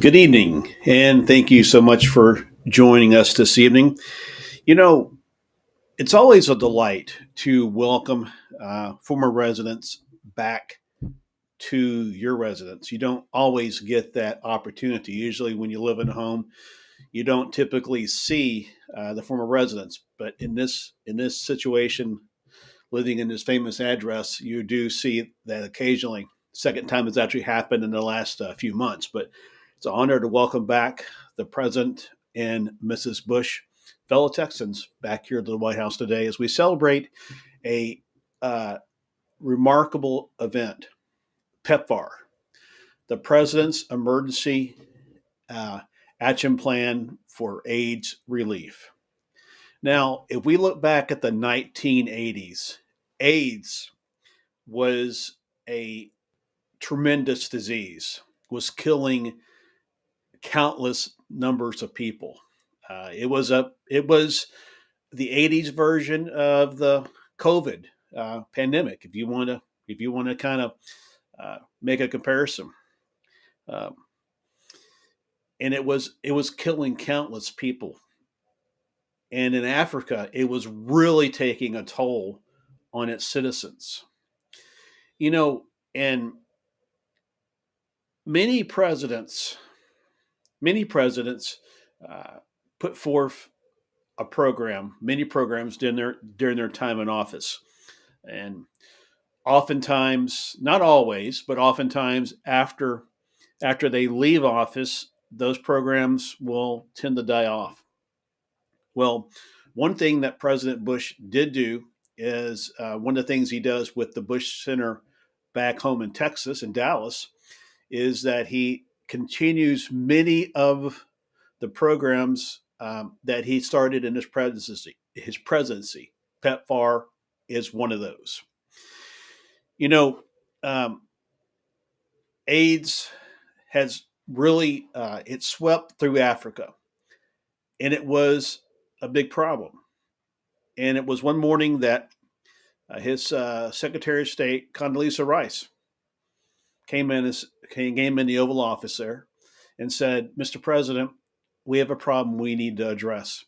Good evening, and thank you so much for joining us this evening. You know, it's always a delight to welcome former residents back to your residence. You don't always get that opportunity. Usually, when you live in a home, you don't typically see the former residents. But in this situation, living in this famous address, you do see that occasionally. Second time it's actually happened in the last few months, but it's an honor to welcome back the President and Mrs. Bush, fellow Texans, back here to the White House today as we celebrate a uh, remarkable event, Pepfar, the President's Emergency uh, Action Plan for AIDS Relief. Now, if we look back at the 1980s, AIDS was a tremendous disease, was killing countless numbers of people. It was the '80s version of the COVID pandemic. If you want to kind of make a comparison, um, and it was killing countless people. And in Africa, it was really taking a toll on its citizens. You know, and many presidents many presidents uh, put forth many programs during their time in office, and oftentimes, not always, but oftentimes after they leave office, those programs will tend to die off. Well, one thing that President Bush did do is one of the things he does with the Bush Center back home in Texas, in Dallas, is that he continues many of the programs that he started in his presidency. Pepfar is one of those. You know, um, AIDS has really it swept through Africa, and it was a big problem. And it was one morning that his Secretary of State Condoleezza Rice came in the Oval Office there and said, "Mr. President, we have a problem we need to address."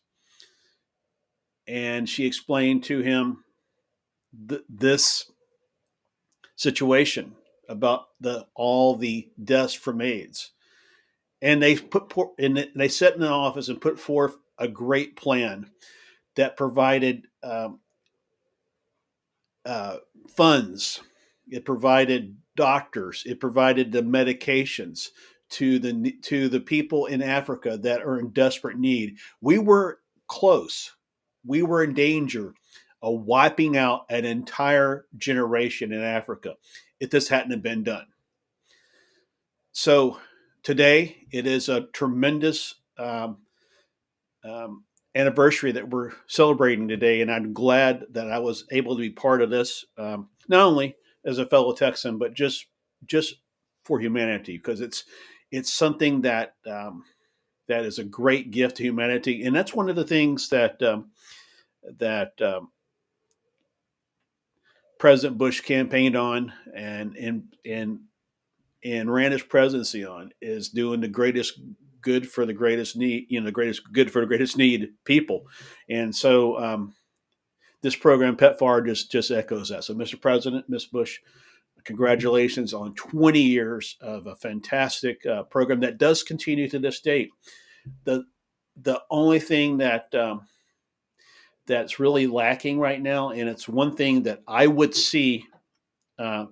And she explained to him this situation about all the deaths from AIDS, and they sat in the office and put forth a great plan that provided uh, funds, it provided doctors, it provided the medications to the people in Africa that are in desperate need. We were close. We were in danger of wiping out an entire generation in Africa if this hadn't been done. So today it is a tremendous um, anniversary that we're celebrating today, and I'm glad that I was able to be part of this, not only as a fellow Texan, but just for humanity, because it's something that that is a great gift to humanity, and that's one of the things that that President Bush campaigned on and ran his presidency on is doing the greatest good for the greatest need, the greatest good for the greatest need people. And so this program, Pepfar, just echoes that. So, Mr. President, Ms. Bush, congratulations on 20 years of a fantastic program that does continue to this date. The the only thing that that's really lacking right now, and it's one thing that I would see uh,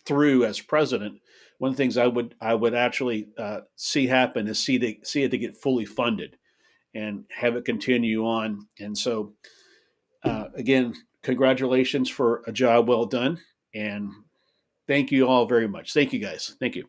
through as president. One of the things I would actually see happen is see it to get fully funded and have it continue on. And so, again, congratulations for a job well done, and thank you all very much. Thank you, guys. Thank you.